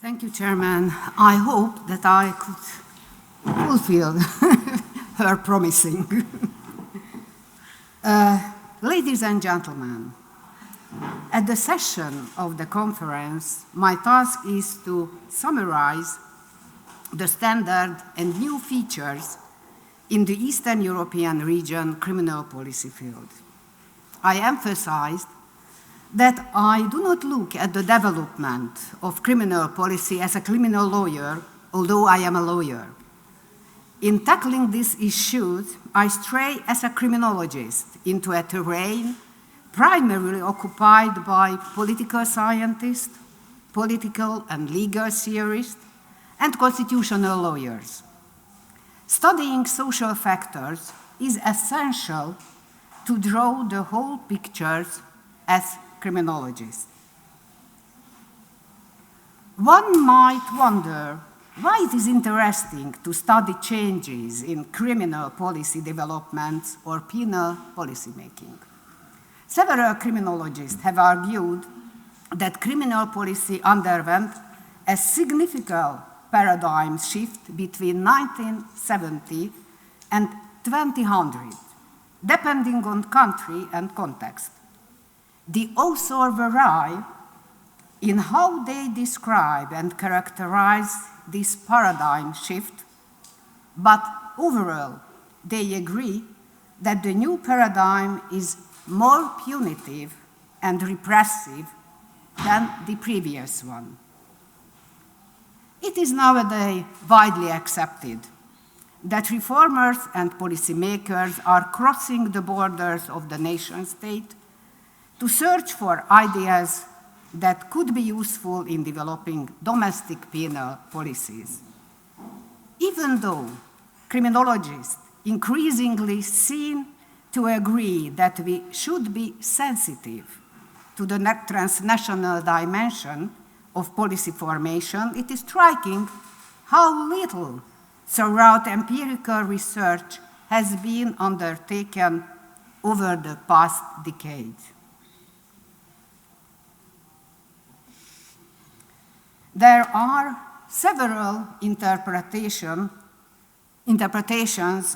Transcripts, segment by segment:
Thank you, Chairman. I hope that I could fulfill her promising. Ladies and gentlemen, at the session of the conference, my task is to summarize the standard and new features in the Eastern European region criminal policy field. I emphasized that I do not look at the development of criminal policy as a criminal lawyer, although I am a lawyer. In tackling these issues, I stray as a criminologist into a terrain primarily occupied by political scientists, political and legal theorists, and constitutional lawyers. Studying social factors is essential to draw the whole pictures as criminologists. One might wonder why it is interesting to study changes in criminal policy developments or penal policy making. Several criminologists have argued that criminal policy underwent a significant paradigm shift between 1970 and 2000, depending on country and context. The authors vary in how they describe and characterize this paradigm shift, but overall, they agree that the new paradigm is more punitive and repressive than the previous one. It is nowadays widely accepted that reformers and policymakers are crossing the borders of the nation-state to search for ideas that could be useful in developing domestic penal policies. Even though criminologists increasingly seem to agree that we should be sensitive to the transnational dimension of policy formation, it is striking how little thorough empirical research has been undertaken over the past decade. There are several interpretations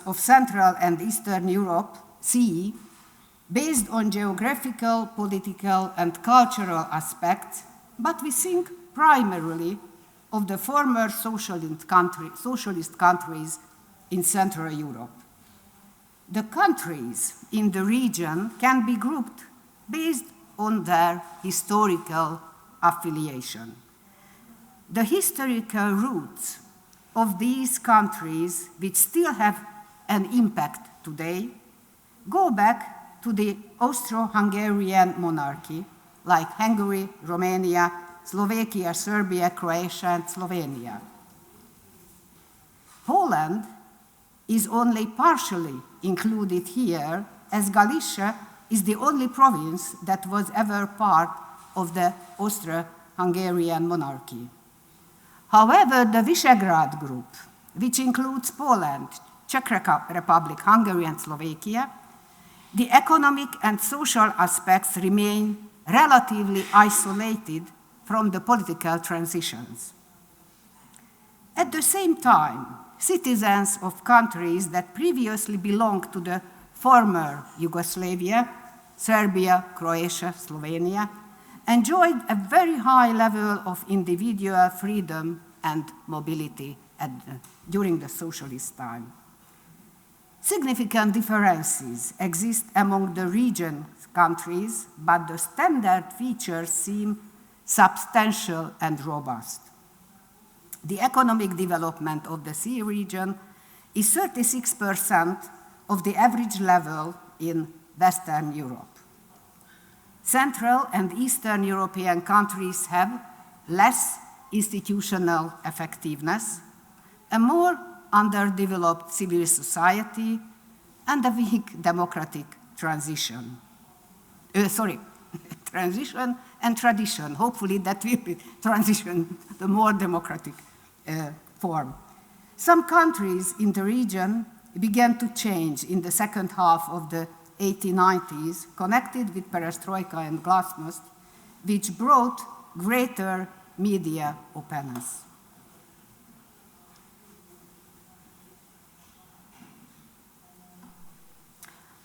of Central and Eastern Europe, CE, based on geographical, political, and cultural aspects, but we think primarily of the former socialist countries in Central Europe. The countries in the region can be grouped based on their historical affiliation. The historical roots of these countries, which still have an impact today, go back to the Austro-Hungarian monarchy, like Hungary, Romania, Slovakia, Serbia, Croatia, and Slovenia. Poland is only partially included here, as Galicia is the only province that was ever part of the Austro-Hungarian monarchy. However, the Visegrad Group, which includes Poland, Czech Republic, Hungary, and Slovakia, the economic and social aspects remain relatively isolated from the political transitions. At the same time, citizens of countries that previously belonged to the former Yugoslavia, Serbia, Croatia, Slovenia, enjoyed a very high level of individual freedom and mobility during the socialist time. Significant differences exist among the region's countries, but the standard features seem substantial and robust. The economic development of the CE region is 36% of the average level in Western Europe. Central and Eastern European countries have less institutional effectiveness, a more underdeveloped civil society, and a weak democratic transition. Transition and tradition. Hopefully that will be transition, the more democratic form. Some countries in the region began to change in the second half of the 1890s, connected with perestroika and glasnost, which brought greater media openness.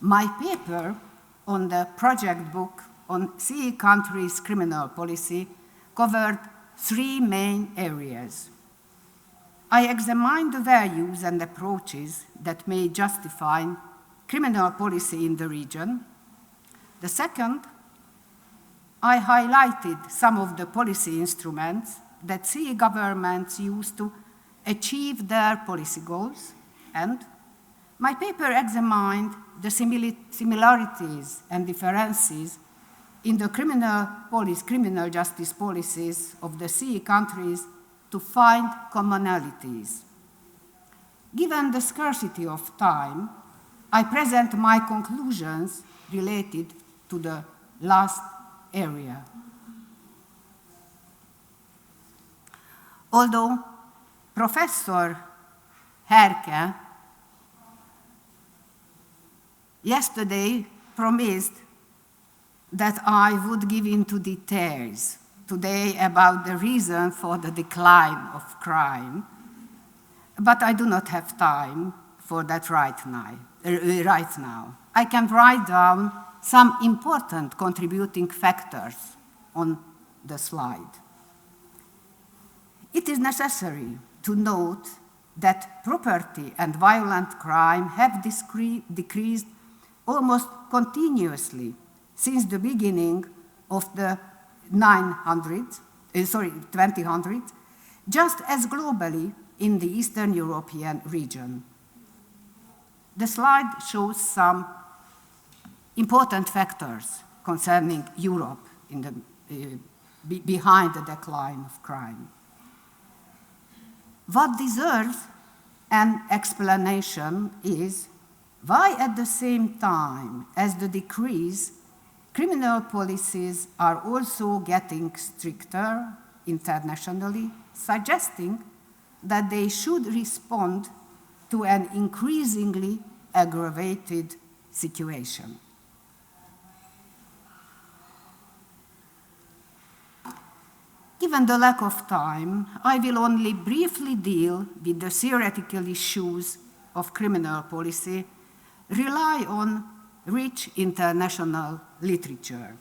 My paper on the project book on CE countries' criminal policy covered three main areas. I examined the values and approaches that may justify criminal policy in the region. The second, I highlighted some of the policy instruments that CE governments use to achieve their policy goals, and my paper examined the similarities and differences in the criminal justice policies of the CE countries to find commonalities. Given the scarcity of time, I present my conclusions related to the last area. Although Professor Herke yesterday promised that I would give into details today about the reason for the decline of crime, but I do not have time for that right now. I can write down some important contributing factors on the slide. It is necessary to note that property and violent crime have decreased almost continuously since the beginning of the 2000s, just as globally in the Eastern European region. The slide shows some important factors concerning Europe behind the decline of crime. What deserves an explanation is why at the same time as the decrease, criminal policies are also getting stricter internationally, suggesting that they should respond to an increasingly aggravated situation. Given the lack of time, I will only briefly deal with the theoretical issues of criminal policy, rely on rich international literature.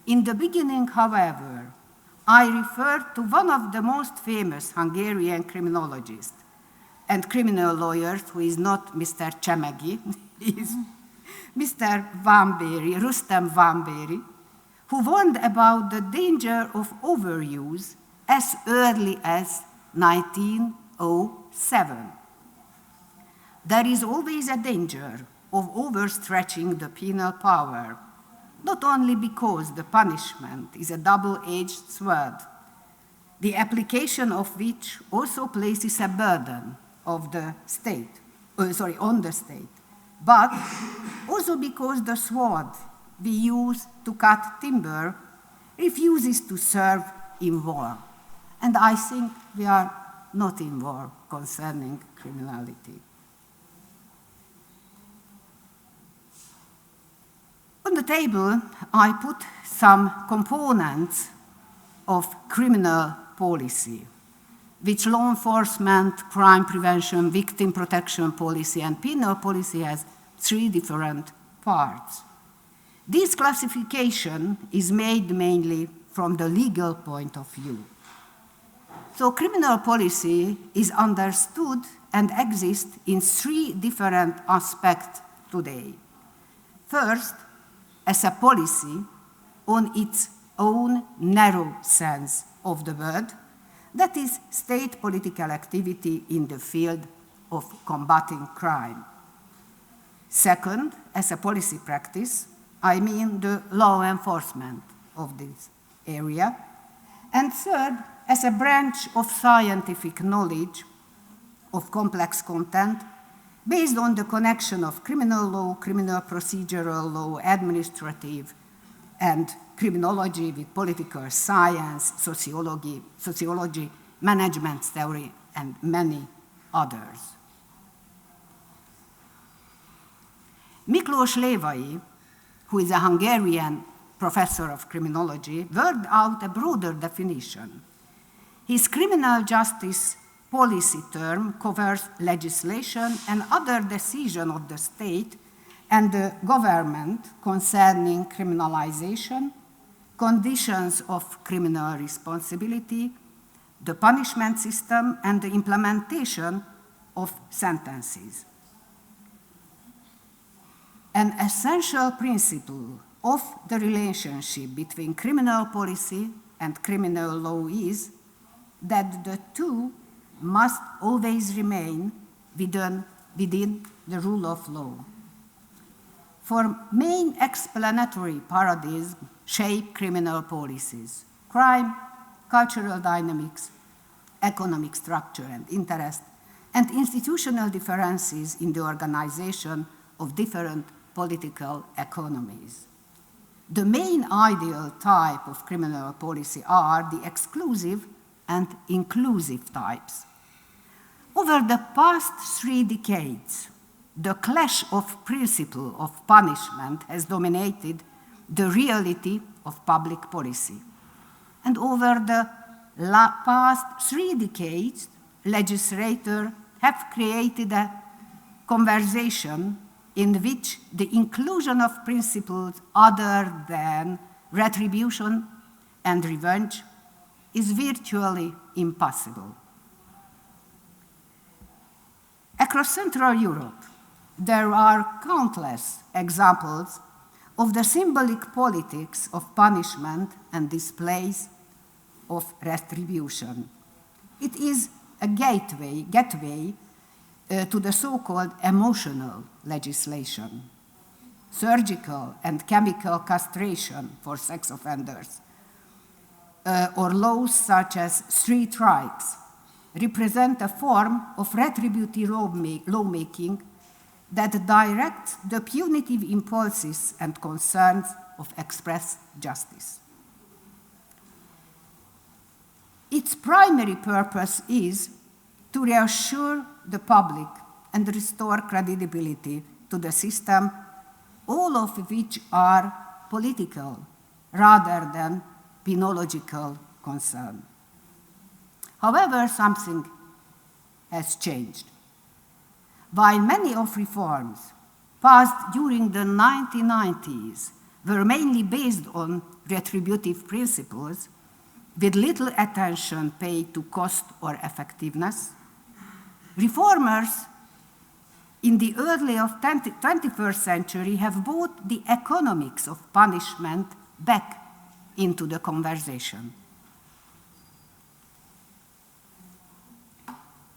In the beginning, however, I refer to one of the most famous Hungarian criminologists and criminal lawyers, who is not Mr. Csemegi, is Mr. Rustem Vámbéry, who warned about the danger of overuse as early as 1907. There is always a danger of overstretching the penal power, not only because the punishment is a double-edged sword, the application of which also places a burden on the state, but also because the sword we use to cut timber refuses to serve in war. And I think we are not in war concerning criminality. On the table, I put some components of criminal policy, which law enforcement, crime prevention, victim protection policy, and penal policy has three different parts. This classification is made mainly from the legal point of view. So criminal policy is understood and exists in three different aspects today. First, as a policy on its own narrow sense of the word, that is state political activity in the field of combating crime. Second, as a policy practice, I mean the law enforcement of this area. And third, as a branch of scientific knowledge of complex content based on the connection of criminal law, criminal procedural law, administrative, and criminology with political science, sociology, management theory, and many others. Miklós Lévai, who is a Hungarian professor of criminology, worked out a broader definition. His criminal justice policy term covers legislation and other decisions of the state and the government concerning criminalization, conditions of criminal responsibility, the punishment system, and the implementation of sentences. An essential principle of the relationship between criminal policy and criminal law is that the two must always remain within the rule of law. Four main explanatory paradigms shape criminal policies: crime, cultural dynamics, economic structure and interest, and institutional differences in the organization of different political economies. The main ideal type of criminal policy are the exclusive and inclusive types. Over the past 3 decades, the clash of principle of punishment has dominated the reality of public policy. And over the past 3 decades, legislators have created a conversation in which the inclusion of principles other than retribution and revenge is virtually impossible. Across Central Europe, there are countless examples of the symbolic politics of punishment and displays of retribution. It is a gateway to the so-called emotional legislation, surgical and chemical castration for sex offenders, or laws such as street strikes represent a form of retributive lawmaking that directs the punitive impulses and concerns of express justice. Its primary purpose is to reassure the public and restore credibility to the system, all of which are political rather than penological concern. However, something has changed. While many of reforms passed during the 1990s were mainly based on retributive principles, with little attention paid to cost or effectiveness, reformers in the early 21st century have brought the economics of punishment back into the conversation.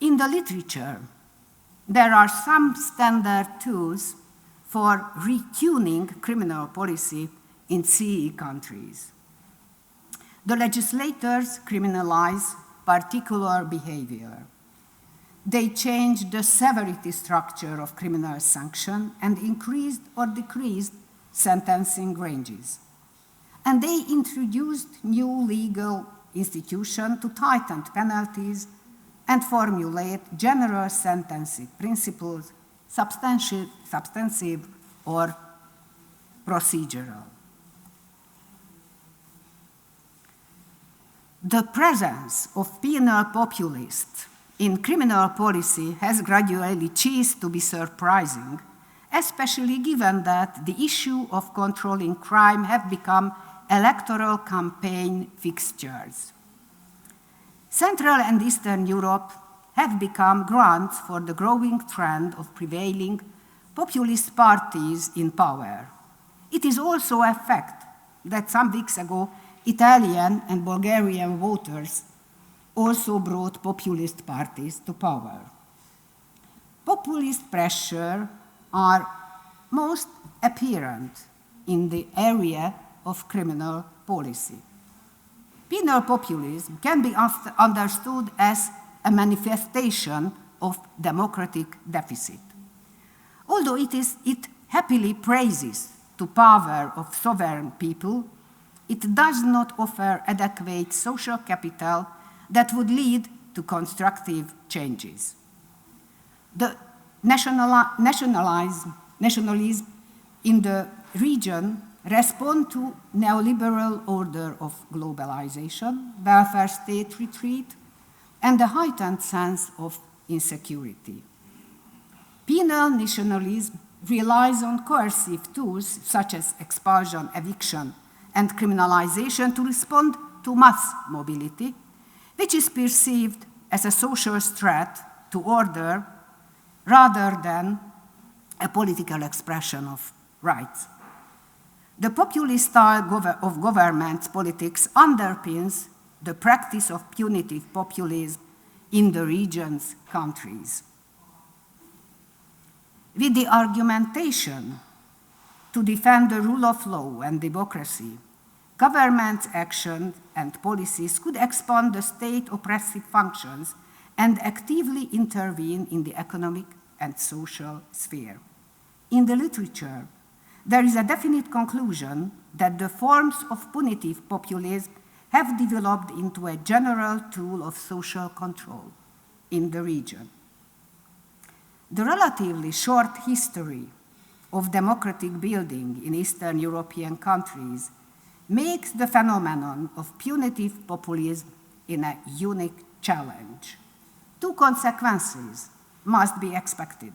In the literature, there are some standard tools for retuning criminal policy in CE countries. The legislators criminalize particular behavior. They changed the severity structure of criminal sanction and increased or decreased sentencing ranges. And they introduced new legal institutions to tighten penalties and formulate general sentencing principles, substantive or procedural. The presence of penal populists in criminal policy has gradually ceased to be surprising, especially given that the issue of controlling crime have become electoral campaign fixtures. Central and Eastern Europe have become grounds for the growing trend of prevailing populist parties in power. It is also a fact that some weeks ago, Italian and Bulgarian voters also brought populist parties to power. Populist pressure are most apparent in the area of criminal policy. Penal populism can be understood as a manifestation of democratic deficit. Although it happily praises the power of sovereign people, it does not offer adequate social capital that would lead to constructive changes. The nationalism in the region respond to neoliberal order of globalization, welfare state retreat, and a heightened sense of insecurity. Penal nationalism relies on coercive tools such as expulsion, eviction, and criminalization to respond to mass mobility, which is perceived as a social threat to order rather than a political expression of rights. The populist style of government politics underpins the practice of punitive populism in the region's countries. With the argumentation to defend the rule of law and democracy, government action and policies could expand the state oppressive functions and actively intervene in the economic and social sphere. In the literature, there is a definite conclusion that the forms of punitive populism have developed into a general tool of social control in the region. The relatively short history of democratic building in Eastern European countries makes the phenomenon of punitive populism a unique challenge. Two consequences must be expected: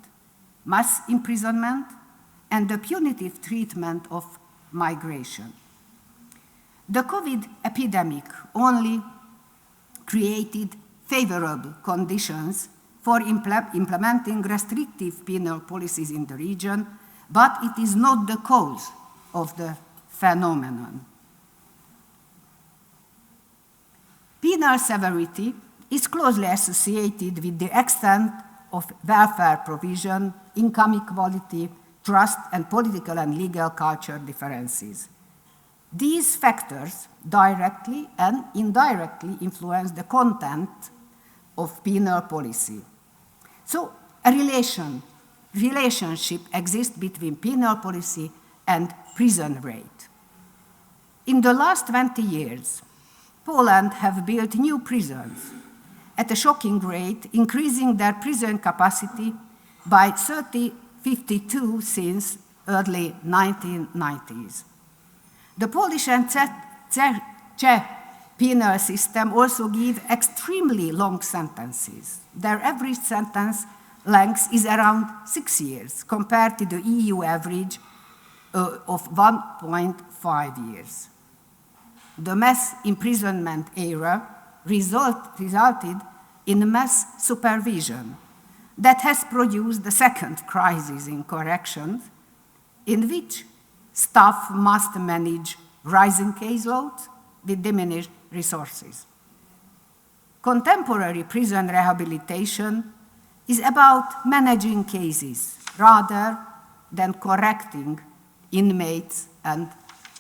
mass imprisonment and the punitive treatment of migration. The COVID epidemic only created favorable conditions for implementing restrictive penal policies in the region, but it is not the cause of the phenomenon. Penal severity is closely associated with the extent of welfare provision, income equality, trust, and political and legal culture differences. These factors directly and indirectly influence the content of penal policy. So a relationship exists between penal policy and prison rate. In the last 20 years, Poland have built new prisons at a shocking rate, increasing their prison capacity by 52 since early 1990s. The Polish and Czech penal system also give extremely long sentences. Their average sentence length is around 6 years, compared to the EU average of 1.5 years. The mass imprisonment era resulted in mass supervision that has produced the second crisis in corrections, in which staff must manage rising caseloads with diminished resources. Contemporary prison rehabilitation is about managing cases rather than correcting inmates and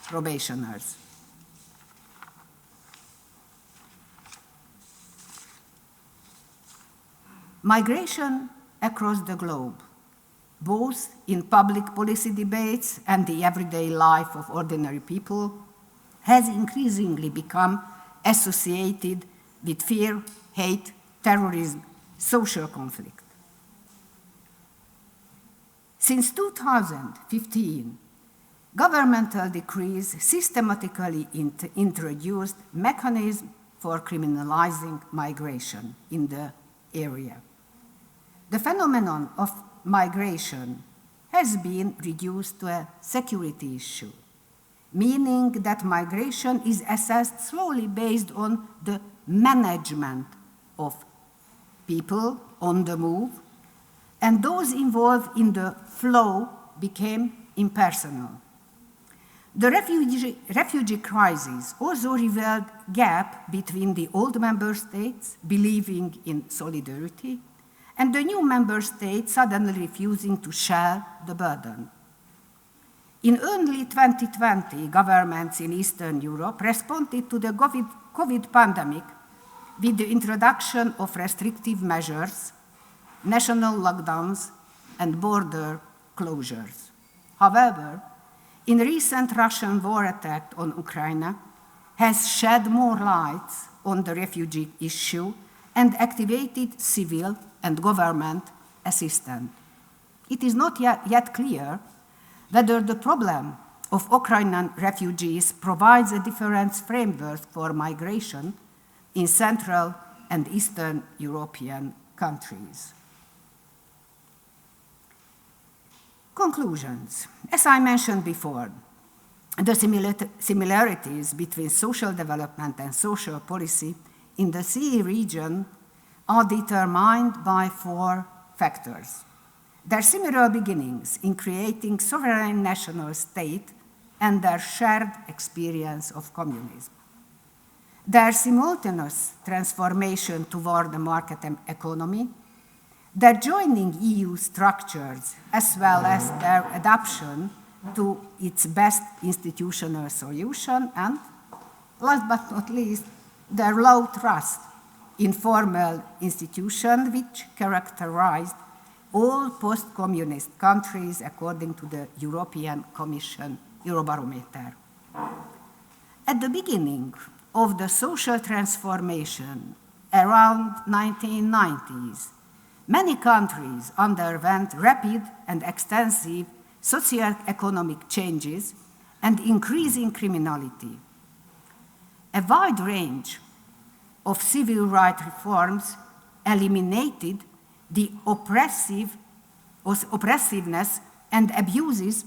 probationers. Migration across the globe, both in public policy debates and the everyday life of ordinary people, has increasingly become associated with fear, hate, terrorism, social conflict. Since 2015, governmental decrees systematically introduced mechanisms for criminalizing migration in the area. The phenomenon of migration has been reduced to a security issue, meaning that migration is assessed solely based on the management of people on the move, and those involved in the flow became impersonal. The refugee crisis also revealed a gap between the old member states believing in solidarity and the new member states suddenly refusing to share the burden. In early 2020, governments in Eastern Europe responded to the COVID pandemic with the introduction of restrictive measures, national lockdowns, and border closures. However, in recent Russian war attack on Ukraine has shed more light on the refugee issue and activated civil and government assistance. It is not yet clear whether the problem of Ukrainian refugees provides a different framework for migration in Central and Eastern European countries. Conclusions. As I mentioned before, the similarities between social development and social policy in the CE region are determined by 4 factors. Their similar beginnings in creating sovereign national state and their shared experience of communism. Their simultaneous transformation toward the market economy, their joining EU structures, as well as their adoption to its best institutional solution, and, last but not least, their low trust in formal institutions which characterized all post-communist countries according to the European Commission Eurobarometer. At the beginning of the social transformation around 1990s, many countries underwent rapid and extensive socio-economic changes and increasing criminality. A wide range of civil rights reforms eliminated the oppressiveness and abuses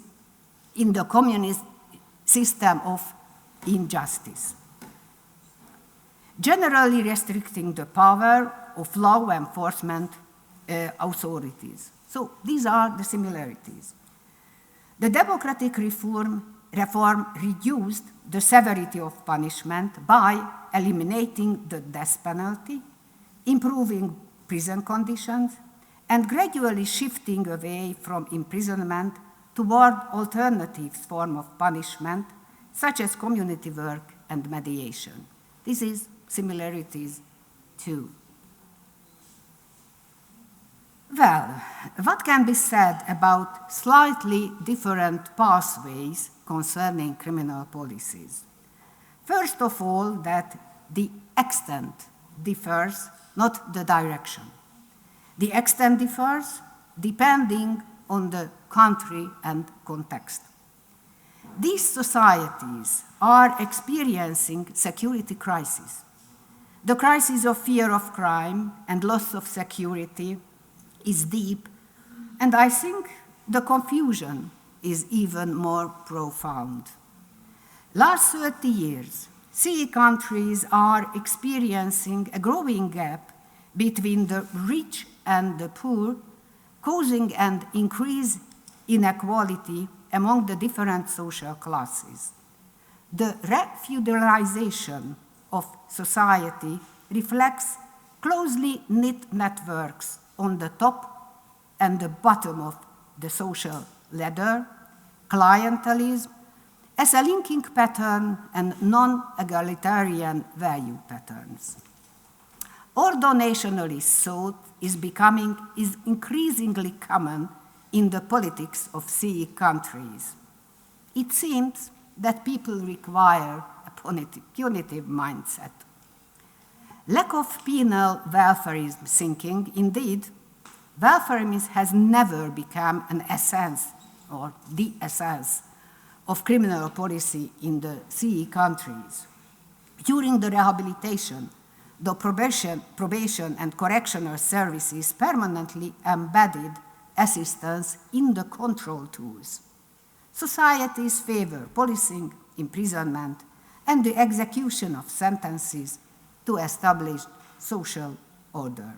in the communist system of injustice, generally restricting the power of law enforcement authorities. So these are the similarities. The democratic reform reduced the severity of punishment by eliminating the death penalty, improving prison conditions, and gradually shifting away from imprisonment toward alternative forms of punishment, such as community work and mediation. This is similarities too. Well, what can be said about slightly different pathways concerning criminal policies? First of all, that the extent differs, not the direction. The extent differs depending on the country and context. These societies are experiencing security crises. The crisis of fear of crime and loss of security is deep, and I think the confusion is even more profound. Last 30 years, CE countries are experiencing a growing gap between the rich and the poor, causing an increased inequality among the different social classes. The refeudalization of society reflects closely knit networks on the top and the bottom of the social ladder, clientelism, as a linking pattern and non-egalitarian value patterns. Ordo-nationalist thought is increasingly common in the politics of CE countries. It seems that people require a punitive mindset. Lack of penal welfarism thinking, indeed, welfarism has never become an essence or the essence of criminal policy in the CE countries. During the rehabilitation, the probation and correctional services permanently embedded assistance in the control tools. Societies favor policing, imprisonment, and the execution of sentences to establish social order.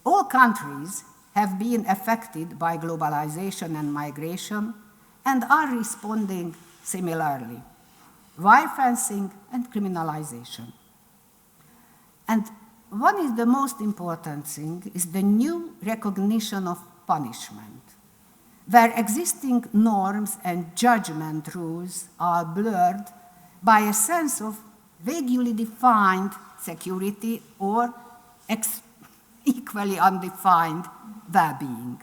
All countries have been affected by globalization and migration and are responding similarly: wire fencing and criminalization. And one is the most important thing is the new recognition of punishment, where existing norms and judgment rules are blurred by a sense of vaguely defined security or equally undefined well-being.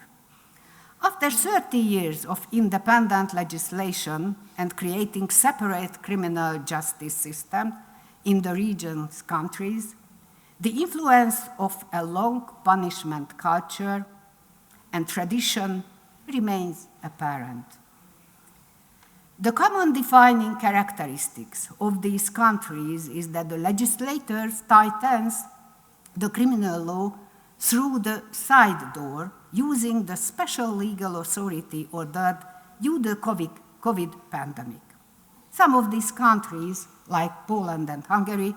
After 30 years of independent legislation and creating separate criminal justice systems in the region's countries, the influence of a long punishment culture and tradition remains apparent. The common defining characteristics of these countries is that the legislators tightens the criminal law through the side door, using the special legal authority ordered due to the COVID pandemic. Some of these countries, like Poland and Hungary,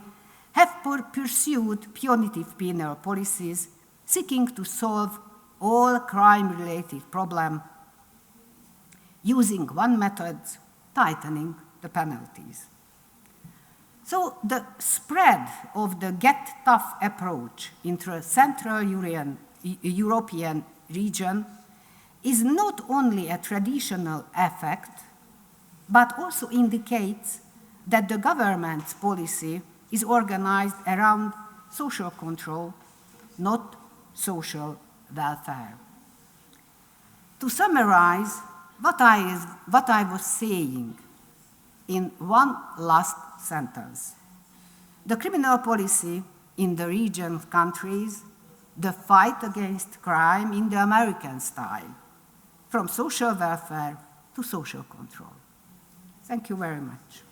have pursued punitive penal policies seeking to solve all crime-related problems using one method, tightening the penalties. So the spread of the get tough approach into a Central European region is not only a traditional effect, but also indicates that the government's policy is organized around social control, not social welfare. To summarize what I was saying in one last sentence, the criminal policy in the region countries, the fight against crime in the American style, from social welfare to social control. Thank you very much.